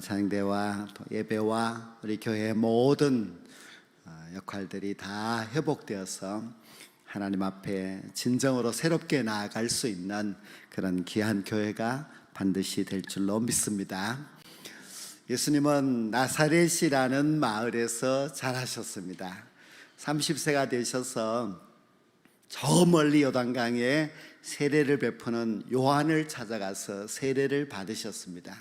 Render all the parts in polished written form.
찬양대와 예배와 우리 교회의 모든 역할들이 다 회복되어서 하나님 앞에 진정으로 새롭게 나아갈 수 있는 그런 귀한 교회가 반드시 될 줄로 믿습니다. 예수님은 나사렛이라는 마을에서 자라셨습니다. 30세가 되셔서 저 멀리 요단강에 세례를 베푸는 요한을 찾아가서 세례를 받으셨습니다.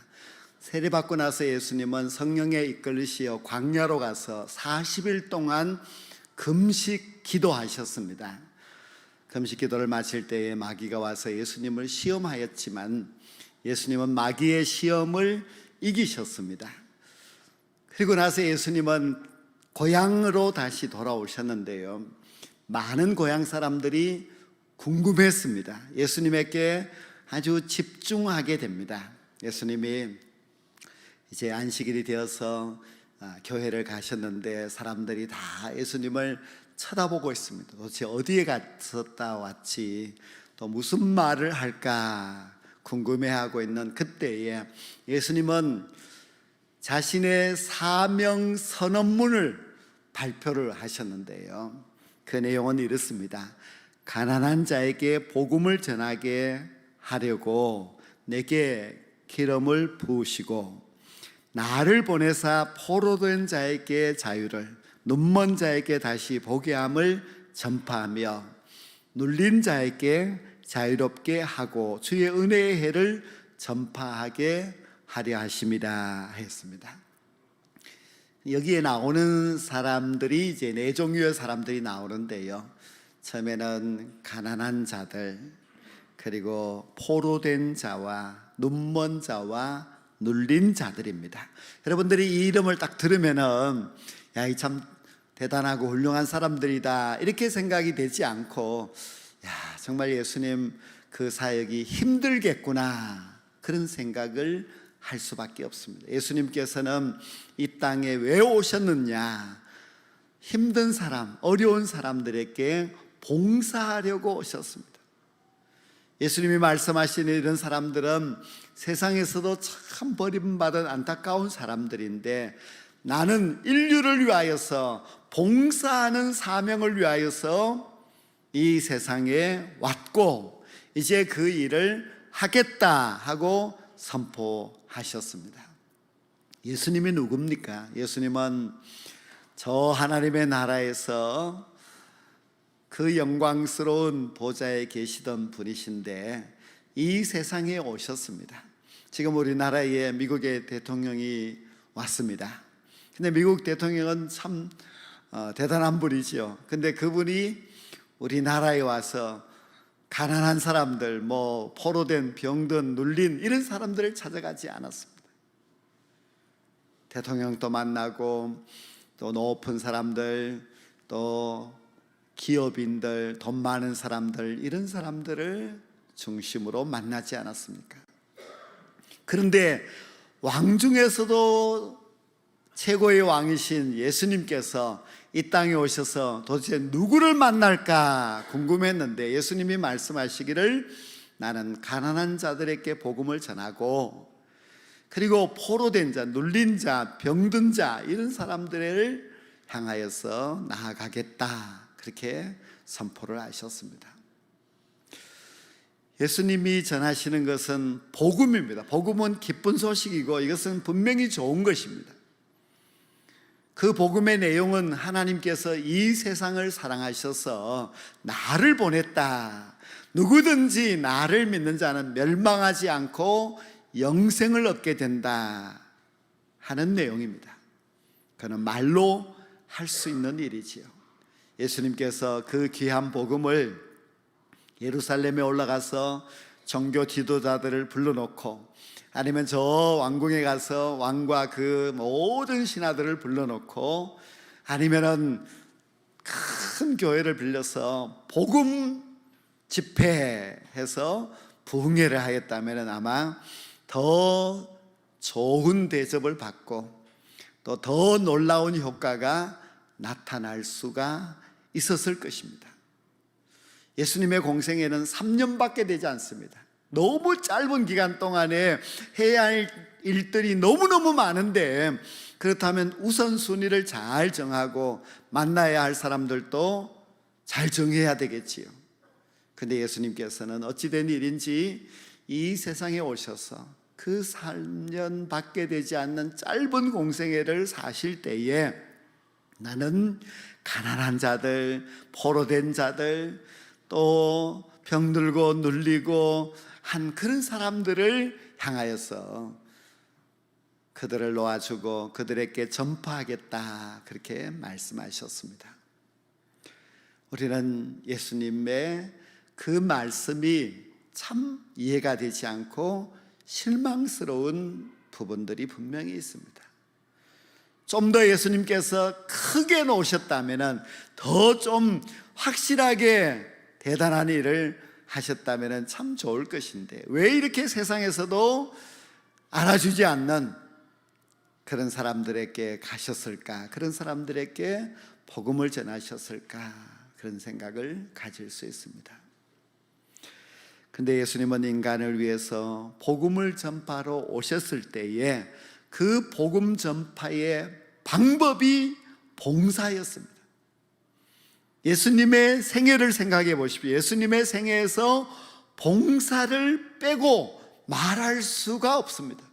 세례 받고 나서 예수님은 성령에 이끌리시어 광야로 가서 40일 동안 금식 기도하셨습니다. 금식 기도를 마칠 때에 마귀가 와서 예수님을 시험하였지만 예수님은 마귀의 시험을 이기셨습니다. 그리고 나서 예수님은 고향으로 다시 돌아오셨는데요, 많은 고향 사람들이 궁금했습니다. 예수님에게 아주 집중하게 됩니다. 예수님이 이제 안식일이 되어서 교회를 가셨는데 사람들이 다 예수님을 쳐다보고 있습니다. 도대체 어디에 갔었다 왔지, 또 무슨 말을 할까 궁금해하고 있는 그때에 예수님은 자신의 사명 선언문을 발표를 하셨는데요, 그 내용은 이렇습니다. 가난한 자에게 복음을 전하게 하려고 내게 기름을 부으시고 나를 보내사 포로된 자에게 자유를, 눈먼 자에게 다시 보게 함을 전파하며 눌린 자에게 자유롭게 하고 주의 은혜의 해를 전파하게 하려 하심이라 했습니다. 여기에 나오는 사람들이 이제 네 종류의 사람들이 나오는데요, 처음에는 가난한 자들, 그리고 포로된 자와 눈먼 자와 눌린 자들입니다. 여러분들이 이 이름을 딱 들으면은 야, 이 참 대단하고 훌륭한 사람들이다 이렇게 생각이 되지 않고, 야, 정말 예수님 그 사역이 힘들겠구나 그런 생각을 할 수밖에 없습니다. 예수님께서는 이 땅에 왜 오셨느냐, 힘든 사람, 어려운 사람들에게 봉사하려고 오셨습니다. 예수님이 말씀하시는 이런 사람들은 세상에서도 참 버림받은 안타까운 사람들인데, 나는 인류를 위하여서 봉사하는 사명을 위하여서 이 세상에 왔고 이제 그 일을 하겠다 하고 선포하셨습니다. 예수님이 누굽니까? 예수님은 저 하나님의 나라에서 그 영광스러운 보좌에 계시던 분이신데 이 세상에 오셨습니다. 지금 우리나라에 미국의 대통령이 왔습니다. 근데 미국 대통령은 참 대단한 분이죠. 근데 그분이 우리나라에 와서 가난한 사람들, 포로된, 병든, 눌린 이런 사람들을 찾아가지 않았습니다. 대통령도 만나고 또 높은 사람들, 또 기업인들, 돈 많은 사람들, 이런 사람들을 중심으로 만나지 않았습니까? 그런데 왕 중에서도 최고의 왕이신 예수님께서 이 땅에 오셔서 도대체 누구를 만날까 궁금했는데 예수님이 말씀하시기를 나는 가난한 자들에게 복음을 전하고 그리고 포로된 자, 눌린 자, 병든 자 이런 사람들을 향하여서 나아가겠다 그렇게 선포를 하셨습니다. 예수님이 전하시는 것은 복음입니다. 복음은 기쁜 소식이고 이것은 분명히 좋은 것입니다. 그 복음의 내용은 하나님께서 이 세상을 사랑하셔서 나를 보냈다, 누구든지 나를 믿는 자는 멸망하지 않고 영생을 얻게 된다 하는 내용입니다. 그는 말로 할 수 있는 일이지요. 예수님께서 그 귀한 복음을 예루살렘에 올라가서 종교 지도자들을 불러놓고 아니면 저 왕궁에 가서 왕과 그 모든 신하들을 불러놓고 아니면은 큰 교회를 빌려서 복음 집회해서 부흥회를 하였다면 아마 더 좋은 대접을 받고 또 더 놀라운 효과가 나타날 수가 있었을 것입니다. 예수님의 공생애는 3년밖에 되지 않습니다. 너무 짧은 기간 동안에 해야 할 일들이 너무너무 많은데, 그렇다면 우선순위를 잘 정하고 만나야 할 사람들도 잘 정해야 되겠지요. 근데 예수님께서는 어찌된 일인지 이 세상에 오셔서 그 3년 밖에 되지 않는 짧은 공생애를 사실 때에 나는 가난한 자들, 포로된 자들, 또 병들고 눌리고 한 그런 사람들을 향하여서 그들을 놓아주고 그들에게 전파하겠다, 그렇게 말씀하셨습니다. 우리는 예수님의 그 말씀이 참 이해가 되지 않고 실망스러운 부분들이 분명히 있습니다. 좀 더 예수님께서 크게 놓으셨다면, 더 좀 확실하게 대단한 일을 하셨다면 참 좋을 것인데, 왜 이렇게 세상에서도 알아주지 않는 그런 사람들에게 가셨을까? 그런 사람들에게 복음을 전하셨을까? 그런 생각을 가질 수 있습니다. 근데 예수님은 인간을 위해서 복음을 전파로 오셨을 때에 그 복음 전파의 방법이 봉사였습니다. 예수님의 생애를 생각해 보십시오. 예수님의 생애에서 봉사를 빼고 말할 수가 없습니다.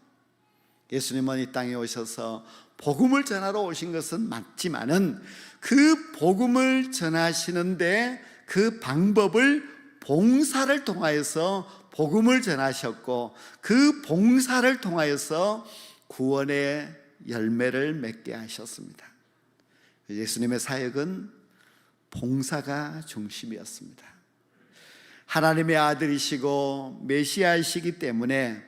예수님은 이 땅에 오셔서 복음을 전하러 오신 것은 맞지만은, 그 복음을 전하시는데 그 방법을 봉사를 통하여서 복음을 전하셨고, 그 봉사를 통하여서 구원의 열매를 맺게 하셨습니다. 예수님의 사역은 봉사가 중심이었습니다. 하나님의 아들이시고 메시아이시기 때문에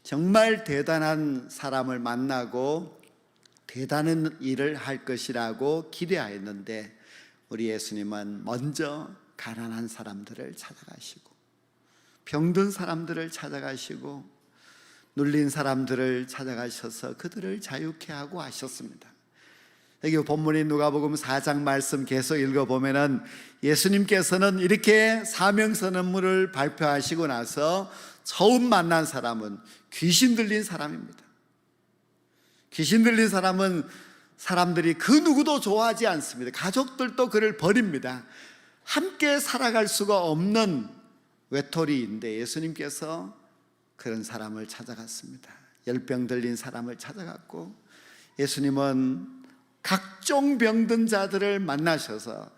정말 대단한 사람을 만나고 대단한 일을 할 것이라고 기대하였는데, 우리 예수님은 먼저 가난한 사람들을 찾아가시고, 병든 사람들을 찾아가시고, 눌린 사람들을 찾아가셔서 그들을 자유케 하고 하셨습니다. 여기 본문인 누가복음 4장 말씀 계속 읽어보면은 예수님께서는 이렇게 사명선언문을 발표하시고 나서 처음 만난 사람은 귀신 들린 사람입니다. 귀신 들린 사람은 사람들이 그 누구도 좋아하지 않습니다. 가족들도 그를 버립니다. 함께 살아갈 수가 없는 외톨이인데 예수님께서 그런 사람을 찾아갔습니다. 열병 들린 사람을 찾아갔고, 예수님은 각종 병든 자들을 만나셔서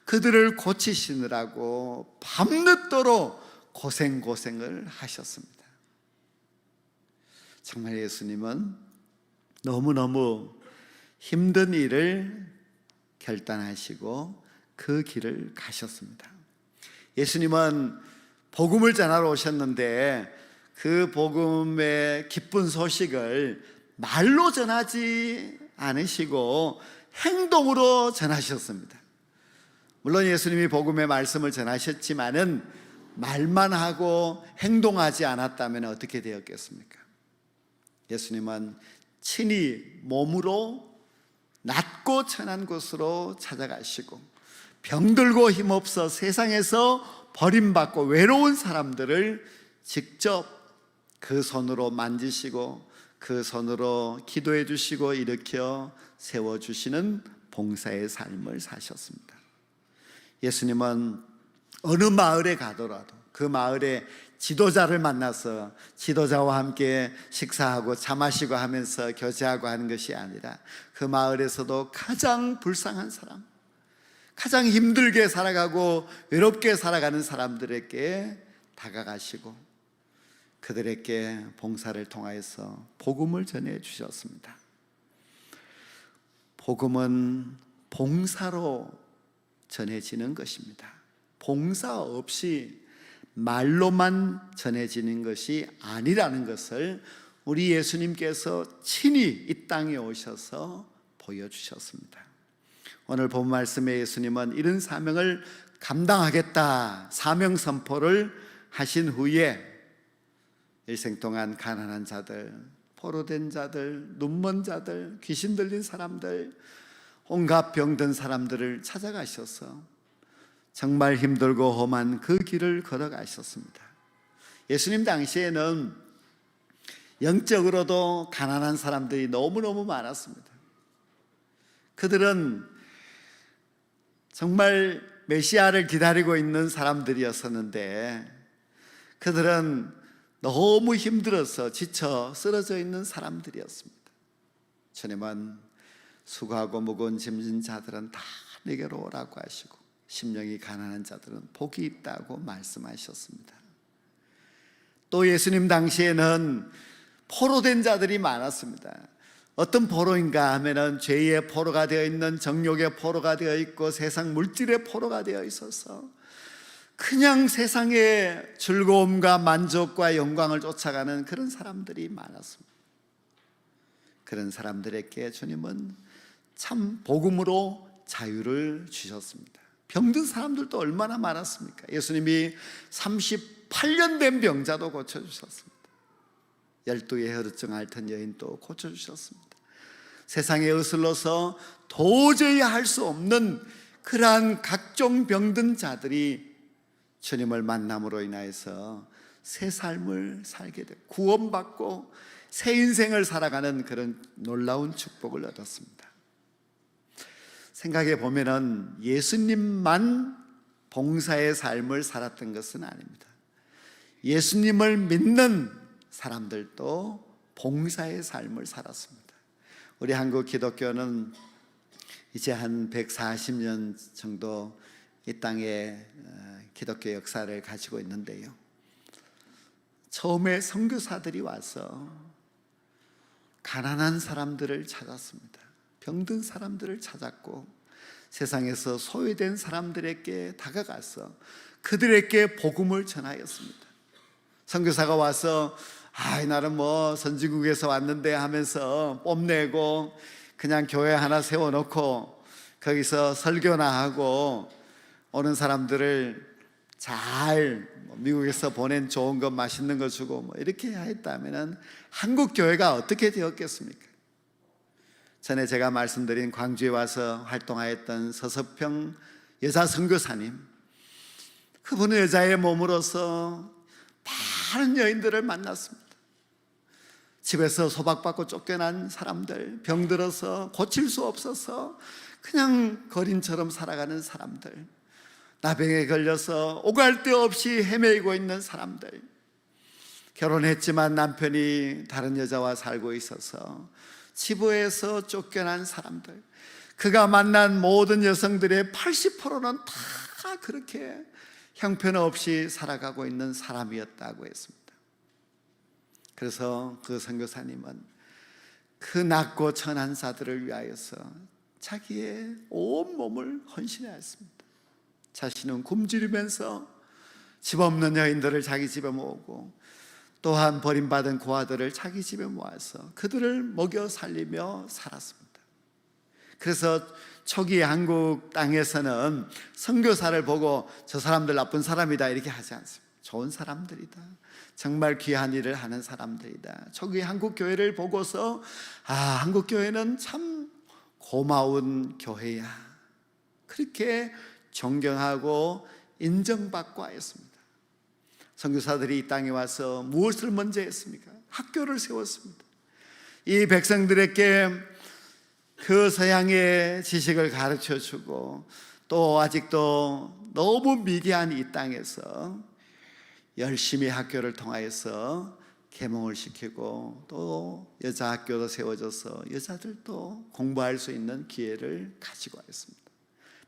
그들을 고치시느라고 밤늦도록 고생을 하셨습니다. 정말 예수님은 너무너무 힘든 일을 결단하시고 그 길을 가셨습니다. 예수님은 복음을 전하러 오셨는데 그 복음의 기쁜 소식을 말로 전하지 않으시고 행동으로 전하셨습니다. 물론 예수님이 복음의 말씀을 전하셨지만은 말만 하고 행동하지 않았다면 어떻게 되었겠습니까? 예수님은 친히 몸으로 낮고 천한 곳으로 찾아가시고, 병들고 힘없어 세상에서 버림받고 외로운 사람들을 직접 그 손으로 만지시고 그 손으로 기도해 주시고 일으켜 세워주시는 봉사의 삶을 사셨습니다. 예수님은 어느 마을에 가더라도 그 마을에 지도자를 만나서 지도자와 함께 식사하고 차 마시고 하면서 교제하고 하는 것이 아니라, 그 마을에서도 가장 불쌍한 사람, 가장 힘들게 살아가고 외롭게 살아가는 사람들에게 다가가시고 그들에게 봉사를 통하여서 복음을 전해 주셨습니다. 복음은 봉사로 전해지는 것입니다. 봉사 없이 말로만 전해지는 것이 아니라는 것을 우리 예수님께서 친히 이 땅에 오셔서 보여주셨습니다. 오늘 본 말씀에 예수님은 이런 사명을 감당하겠다 사명 선포를 하신 후에 일생 동안 가난한 자들, 포로된 자들, 눈먼 자들, 귀신 들린 사람들, 온갖 병든 사람들을 찾아가셔서 정말 힘들고 험한 그 길을 걸어가셨습니다. 예수님 당시에는 영적으로도 가난한 사람들이 너무너무 많았습니다. 그들은 정말 메시아를 기다리고 있는 사람들이었었는데 그들은 너무 힘들어서 지쳐 쓰러져 있는 사람들이었습니다. 주님은 수고하고 무거운 짐진 자들은 다 내게로 오라고 하시고 심령이 가난한 자들은 복이 있다고 말씀하셨습니다. 또 예수님 당시에는 포로된 자들이 많았습니다. 어떤 포로인가 하면은 죄의 포로가 되어 있는, 정욕의 포로가 되어 있고 세상 물질의 포로가 되어 있어서 그냥 세상의 즐거움과 만족과 영광을 쫓아가는 그런 사람들이 많았습니다. 그런 사람들에게 주님은 참 복음으로 자유를 주셨습니다. 병든 사람들도 얼마나 많았습니까? 예수님이 38년 된 병자도 고쳐주셨습니다. 12의 혈루증 앓던 여인도 고쳐주셨습니다. 세상에 으슬러서 도저히 할 수 없는 그러한 각종 병든 자들이 주님을 만남으로 인하여서 새 삶을 살게 되고 구원받고 새 인생을 살아가는 그런 놀라운 축복을 얻었습니다. 생각해 보면은 예수님만 봉사의 삶을 살았던 것은 아닙니다. 예수님을 믿는 사람들도 봉사의 삶을 살았습니다. 우리 한국 기독교는 이제 한 140년 정도 이 땅에 기독교 역사를 가지고 있는데요, 처음에 선교사들이 와서 가난한 사람들을 찾았습니다. 병든 사람들을 찾았고 세상에서 소외된 사람들에게 다가가서 그들에게 복음을 전하였습니다. 선교사가 와서 나는 뭐 선진국에서 왔는데 하면서 뽐내고 그냥 교회 하나 세워놓고 거기서 설교나 하고 오는 사람들을 잘 미국에서 보낸 좋은 것 맛있는 거 주고 뭐 이렇게 했다면 한국 교회가 어떻게 되었겠습니까? 전에 제가 말씀드린 광주에 와서 활동하였던 서서평 여자 선교사님, 그분은 여자의 몸으로서 많은 여인들을 만났습니다. 집에서 소박받고 쫓겨난 사람들, 병들어서 고칠 수 없어서 그냥 거린처럼 살아가는 사람들, 나병에 걸려서 오갈 데 없이 헤매이고 있는 사람들, 결혼했지만 남편이 다른 여자와 살고 있어서 치부에서 쫓겨난 사람들, 그가 만난 모든 여성들의 80%는 다 그렇게 형편없이 살아가고 있는 사람이었다고 했습니다. 그래서 그 선교사님은 그 낮고 천한 자들을 위하여서 자기의 온 몸을 헌신하였습니다. 자신은 굶주리면서 집 없는 여인들을 자기 집에 모으고 또한 버림받은 고아들을 자기 집에 모아서 그들을 먹여 살리며 살았습니다. 그래서 초기 한국 땅에서는 선교사를 보고 저 사람들 나쁜 사람이다 이렇게 하지 않습니다. 좋은 사람들이다, 정말 귀한 일을 하는 사람들이다. 초기 한국 교회를 보고서 한국 교회는 참 고마운 교회야, 그렇게 존경하고 인정받고 하였습니다. 선교사들이 이 땅에 와서 무엇을 먼저 했습니까? 학교를 세웠습니다. 이 백성들에게 그 서양의 지식을 가르쳐주고 또 아직도 너무 미개한 이 땅에서 열심히 학교를 통하여서 계몽을 시키고 또 여자 학교도 세워져서 여자들도 공부할 수 있는 기회를 가지고 왔습니다.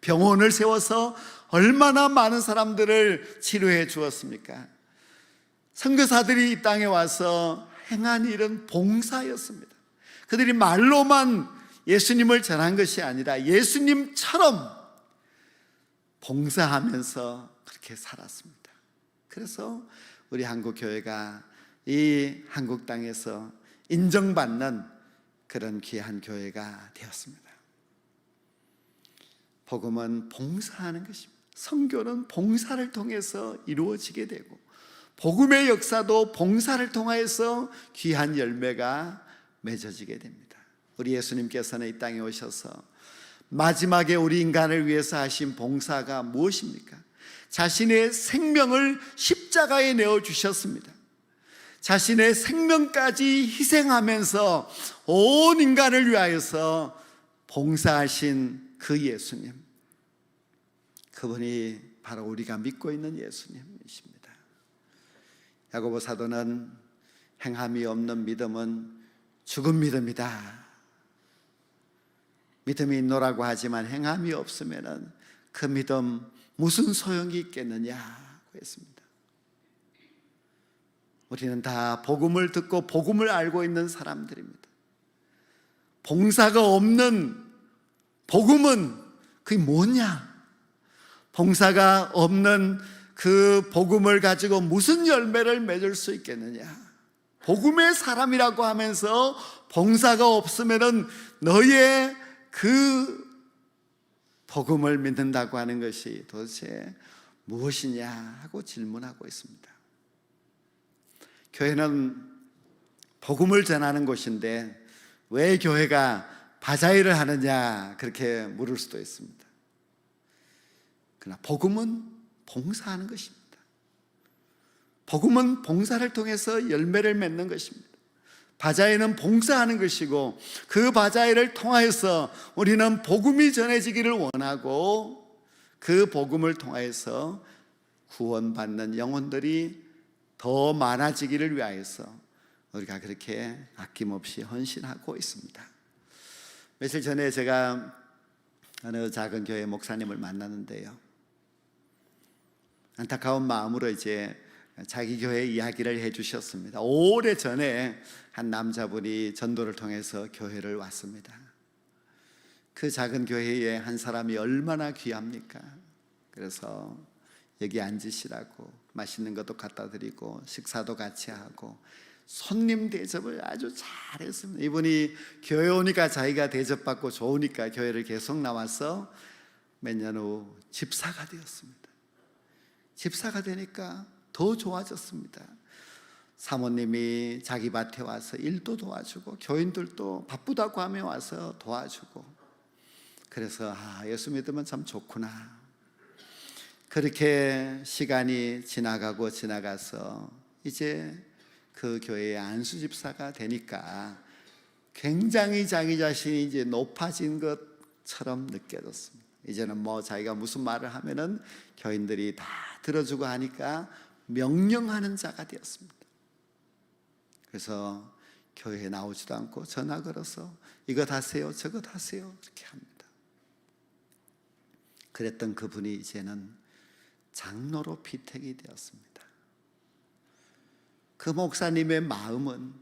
병원을 세워서 얼마나 많은 사람들을 치료해 주었습니까? 선교사들이 이 땅에 와서 행한 일은 봉사였습니다. 그들이 말로만 예수님을 전한 것이 아니라 예수님처럼 봉사하면서 그렇게 살았습니다. 그래서 우리 한국 교회가 이 한국 땅에서 인정받는 그런 귀한 교회가 되었습니다. 복음은 봉사하는 것입니다. 선교는 봉사를 통해서 이루어지게 되고 복음의 역사도 봉사를 통하여서 귀한 열매가 맺어지게 됩니다. 우리 예수님께서는 이 땅에 오셔서 마지막에 우리 인간을 위해서 하신 봉사가 무엇입니까? 자신의 생명을 십자가에 내어주셨습니다. 자신의 생명까지 희생하면서 온 인간을 위하여서 봉사하신 그 예수님, 그분이 바로 우리가 믿고 있는 예수님이십니다. 야고보 사도는 행함이 없는 믿음은 죽은 믿음이다. 믿음이 있노라고 하지만 행함이 없으면 그 믿음 무슨 소용이 있겠느냐고 했습니다. 우리는 다 복음을 듣고 복음을 알고 있는 사람들입니다. 봉사가 없는 복음은 그게 뭐냐? 봉사가 없는 그 복음을 가지고 무슨 열매를 맺을 수 있겠느냐? 복음의 사람이라고 하면서 봉사가 없으면은 너의 그 복음을 믿는다고 하는 것이 도대체 무엇이냐 하고 질문하고 있습니다. 교회는 복음을 전하는 곳인데 왜 교회가 바자회를 하느냐 그렇게 물을 수도 있습니다. 그러나 복음은 봉사하는 것입니다. 복음은 봉사를 통해서 열매를 맺는 것입니다. 바자회는 봉사하는 것이고 그 바자회를 통하여서 우리는 복음이 전해지기를 원하고 그 복음을 통하여서 구원받는 영혼들이 더 많아지기를 위하여서 우리가 그렇게 아낌없이 헌신하고 있습니다. 며칠 전에 제가 어느 작은 교회 목사님을 만났는데요, 안타까운 마음으로 이제 자기 교회 이야기를 해주셨습니다. 오래전에 한 남자분이 전도를 통해서 교회를 왔습니다. 그 작은 교회에 한 사람이 얼마나 귀합니까? 그래서 여기 앉으시라고 맛있는 것도 갖다 드리고 식사도 같이 하고 손님 대접을 아주 잘했습니다. 이분이 교회 오니까 자기가 대접받고 좋으니까 교회를 계속 나와서 몇 년 후 집사가 되었습니다. 집사가 되니까 더 좋아졌습니다. 사모님이 자기 밭에 와서 일도 도와주고 교인들도 바쁘다고 하면 와서 도와주고, 그래서 예수 믿으면 참 좋구나. 그렇게 시간이 지나가고 지나가서 이제 그 교회의 안수 집사가 되니까 굉장히 자기 자신이 이제 높아진 것처럼 느껴졌습니다. 이제는 뭐 자기가 무슨 말을 하면은 교인들이 다 들어주고 하니까 명령하는 자가 되었습니다. 그래서 교회에 나오지도 않고 전화 걸어서 이것 하세요, 저것 하세요 이렇게 합니다. 그랬던 그분이 이제는 장로로 피택이 되었습니다. 그 목사님의 마음은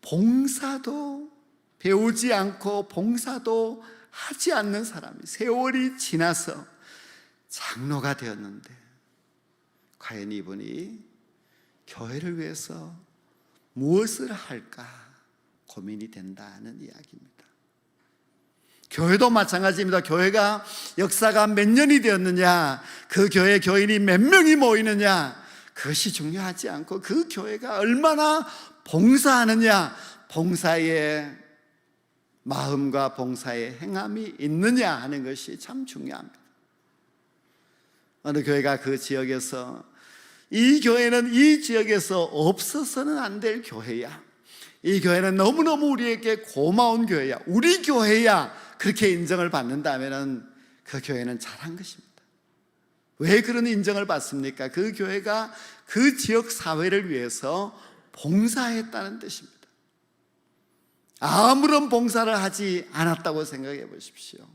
봉사도 배우지 않고 봉사도 하지 않는 사람이 세월이 지나서 장로가 되었는데 과연 이분이 교회를 위해서 무엇을 할까 고민이 된다는 이야기입니다. 교회도 마찬가지입니다. 교회가 역사가 몇 년이 되었느냐, 그 교회 교인이 몇 명이 모이느냐, 그것이 중요하지 않고 그 교회가 얼마나 봉사하느냐, 봉사의 마음과 봉사의 행함이 있느냐 하는 것이 참 중요합니다. 어느 교회가 그 지역에서 이 교회는 이 지역에서 없어서는 안 될 교회야, 이 교회는 너무너무 우리에게 고마운 교회야, 우리 교회야, 그렇게 인정을 받는다면 그 교회는 잘한 것입니다. 왜 그런 인정을 받습니까? 그 교회가 그 지역 사회를 위해서 봉사했다는 뜻입니다. 아무런 봉사를 하지 않았다고 생각해 보십시오.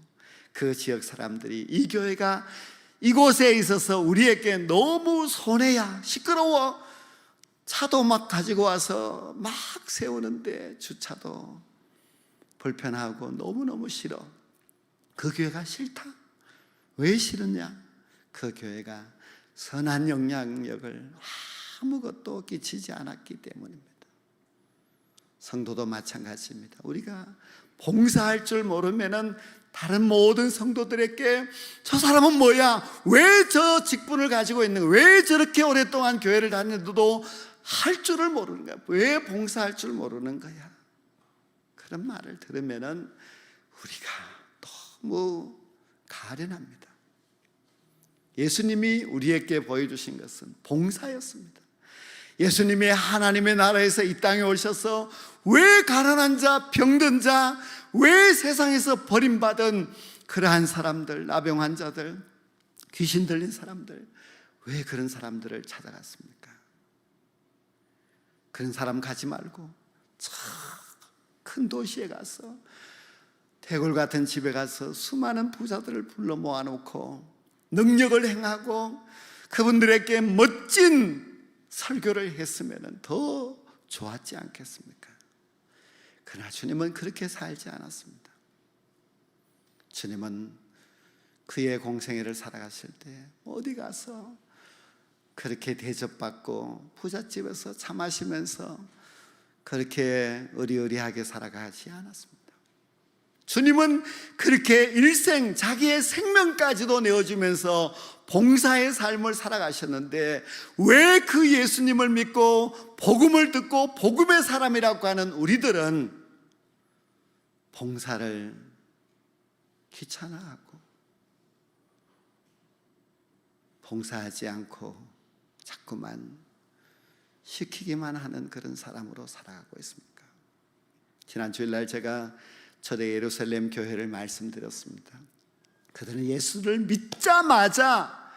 그 지역 사람들이 이 교회가 이곳에 있어서 우리에게 너무 손해야, 시끄러워, 차도 막 가지고 와서 막 세우는데 주차도 불편하고 너무너무 싫어. 그 교회가 싫다. 왜 싫으냐? 그 교회가 선한 영향력을 아무것도 끼치지 않았기 때문입니다. 성도도 마찬가지입니다. 우리가 봉사할 줄 모르면은 다른 모든 성도들에게 저 사람은 뭐야? 왜 저 직분을 가지고 있는 거야? 왜 저렇게 오랫동안 교회를 다니는데도 할 줄을 모르는 거야? 왜 봉사할 줄 모르는 거야? 그런 말을 들으면은 우리가 너무 가련합니다. 예수님이 우리에게 보여주신 것은 봉사였습니다. 예수님이 하나님의 나라에서 이 땅에 오셔서 왜 가난한 자, 병든 자, 왜 세상에서 버림받은 그러한 사람들, 나병 환자들, 귀신 들린 사람들, 왜 그런 사람들을 찾아갔습니까? 그런 사람 가지 말고 큰 도시에 가서, 대골 같은 집에 가서 수많은 부자들을 불러 모아놓고 능력을 행하고 그분들에게 멋진 설교를 했으면 더 좋았지 않겠습니까? 그러나 주님은 그렇게 살지 않았습니다. 주님은 그의 공생애를 살아가실 때 어디 가서 그렇게 대접받고 부잣집에서 차 마시면서 그렇게 의리의리하게 살아가지 않았습니다. 주님은 그렇게 일생 자기의 생명까지도 내어주면서 봉사의 삶을 살아가셨는데, 왜 그 예수님을 믿고 복음을 듣고 복음의 사람이라고 하는 우리들은 봉사를 귀찮아하고 봉사하지 않고 자꾸만 시키기만 하는 그런 사람으로 살아가고 있습니까? 지난 주일날 제가 초대 예루살렘 교회를 말씀드렸습니다. 그들은 예수를 믿자마자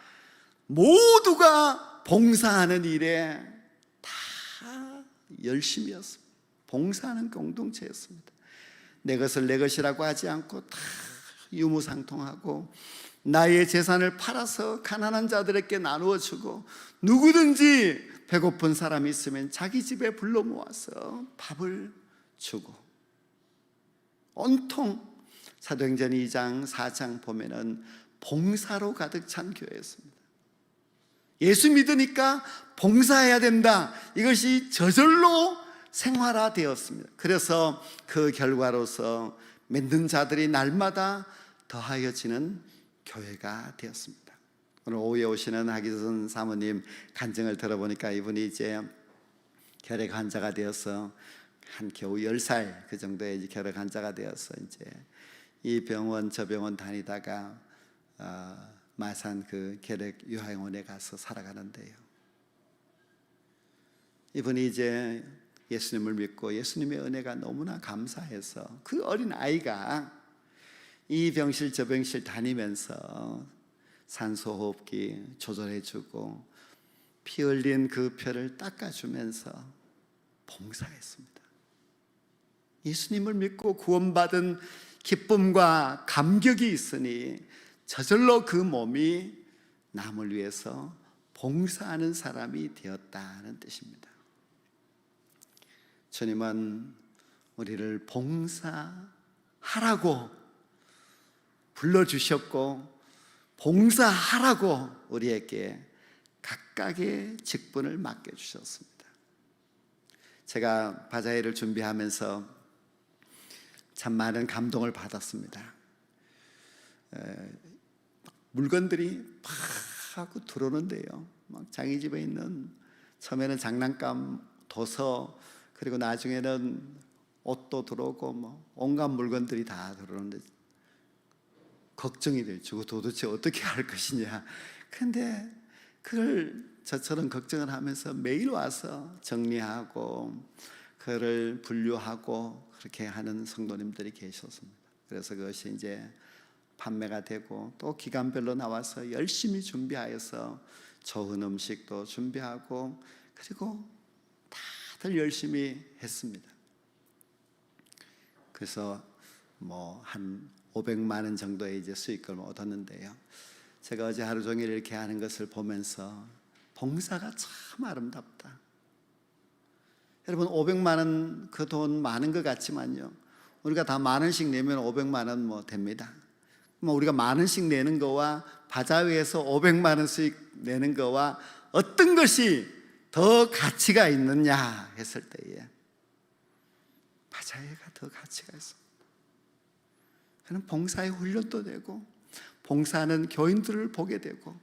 모두가 봉사하는 일에 다 열심이었습니다. 봉사하는 공동체였습니다. 내 것을 내 것이라고 하지 않고 다 유무상통하고, 나의 재산을 팔아서 가난한 자들에게 나누어 주고, 누구든지 배고픈 사람이 있으면 자기 집에 불러 모아서 밥을 주고, 온통 사도행전 2장 4장 보면은 봉사로 가득 찬 교회였습니다. 예수 믿으니까 봉사해야 된다, 이것이 저절로 생활화되었습니다. 그래서 그 결과로서 믿는 자들이 날마다 더하여지는 교회가 되었습니다. 오늘 오후에 오시는 하기선 사모님 간증을 들어보니까 이분이 이제 결핵 환자가 되어서 한 겨우 10살 그 정도에 이제 결핵 환자가 되어서 이제 이 병원 저 병원 다니다가 마산 그 결핵 요양원에 가서 살아가는데요, 이분이 이제 예수님을 믿고 예수님의 은혜가 너무나 감사해서 그 어린 아이가 이 병실 저 병실 다니면서 산소호흡기 조절해주고 피 흘린 그 뼈를 닦아주면서 봉사했습니다. 예수님을 믿고 구원받은 기쁨과 감격이 있으니 저절로 그 몸이 남을 위해서 봉사하는 사람이 되었다는 뜻입니다. 주님은 우리를 봉사하라고 불러주셨고, 봉사하라고 우리에게 각각의 직분을 맡겨주셨습니다. 제가 바자회를 준비하면서 참 많은 감동을 받았습니다. 물건들이 팍 하고 들어오는데요, 막 자기 집에 있는, 처음에는 장난감, 도서, 그리고 나중에는 옷도 들어오고 뭐 온갖 물건들이 다 들어오는데 걱정이 되죠. 도대체 어떻게 할 것이냐. 근데 그걸 저처럼 걱정을 하면서 매일 와서 정리하고 그를 분류하고 그렇게 하는 성도님들이 계셨습니다. 그래서 그것이 이제 판매가 되고 또 기간별로 나와서 열심히 준비하여서 좋은 음식도 준비하고, 그리고 다들 열심히 했습니다. 그래서 뭐 한 500만 원 정도의 이제 수익금을 얻었는데요, 제가 어제 하루 종일 이렇게 하는 것을 보면서 봉사가 참 아름답다. 여러분, 500만 원 그 돈 많은 것 같지만요, 우리가 다 만 원씩 내면 500만 원 뭐 됩니다. 뭐 우리가 만 원씩 내는 거와 바자회에서 500만 원 수익 내는 거와 어떤 것이 더 가치가 있느냐 했을 때에 바자회가 더 가치가 있습니다. 그는 봉사의 훈련도 되고, 봉사하는 교인들을 보게 되고,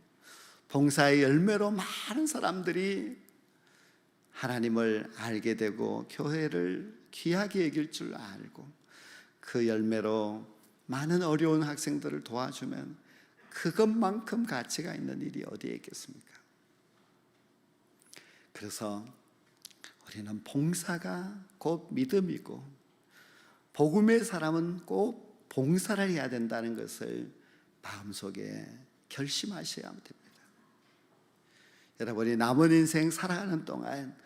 봉사의 열매로 많은 사람들이 하나님을 알게 되고 교회를 귀하게 여길 줄 알고, 그 열매로 많은 어려운 학생들을 도와주면 그것만큼 가치가 있는 일이 어디에 있겠습니까? 그래서 우리는 봉사가 곧 믿음이고 복음의 사람은 꼭 봉사를 해야 된다는 것을 마음속에 결심하셔야 됩니다. 여러분이 남은 인생 살아가는 동안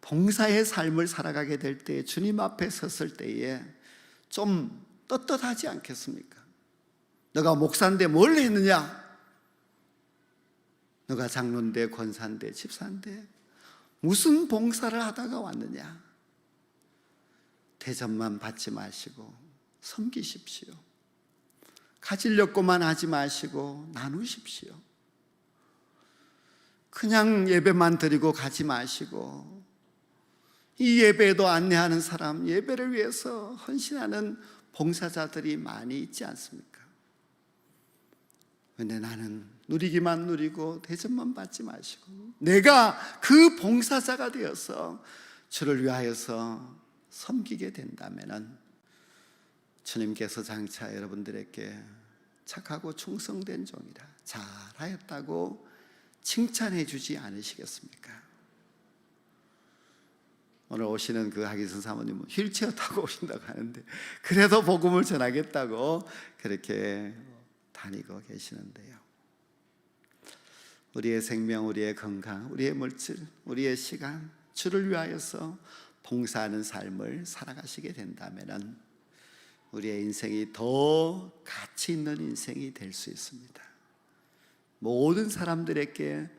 봉사의 삶을 살아가게 될 때, 주님 앞에 섰을 때에 좀 떳떳하지 않겠습니까? 너가 목사인데 뭘 했느냐? 너가 장로인데 권사인데 집사인데 무슨 봉사를 하다가 왔느냐? 대접만 받지 마시고 섬기십시오. 가지려고만 하지 마시고 나누십시오. 그냥 예배만 드리고 가지 마시고 이 예배에도 안내하는 사람, 예배를 위해서 헌신하는 봉사자들이 많이 있지 않습니까? 근데 나는 누리기만 누리고 대접만 받지 마시고 내가 그 봉사자가 되어서 주를 위하여서 섬기게 된다면 주님께서 장차 여러분들에게 착하고 충성된 종이라 잘하였다고 칭찬해 주지 않으시겠습니까? 오늘 오시는 그 하기선 사모님은 휠체어 타고 오신다고 하는데 그래도 복음을 전하겠다고 그렇게 다니고 계시는데요. 우리의 생명, 우리의 건강, 우리의 물질, 우리의 시간, 주를 위하여서 봉사하는 삶을 살아가시게 된다면 우리의 인생이 더 가치 있는 인생이 될 수 있습니다. 모든 사람들에게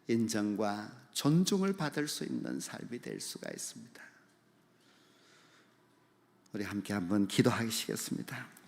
인정과 존중을 받을 수 있는 삶이 될 수가 있습니다. 우리 함께 한번 기도하시겠습니다.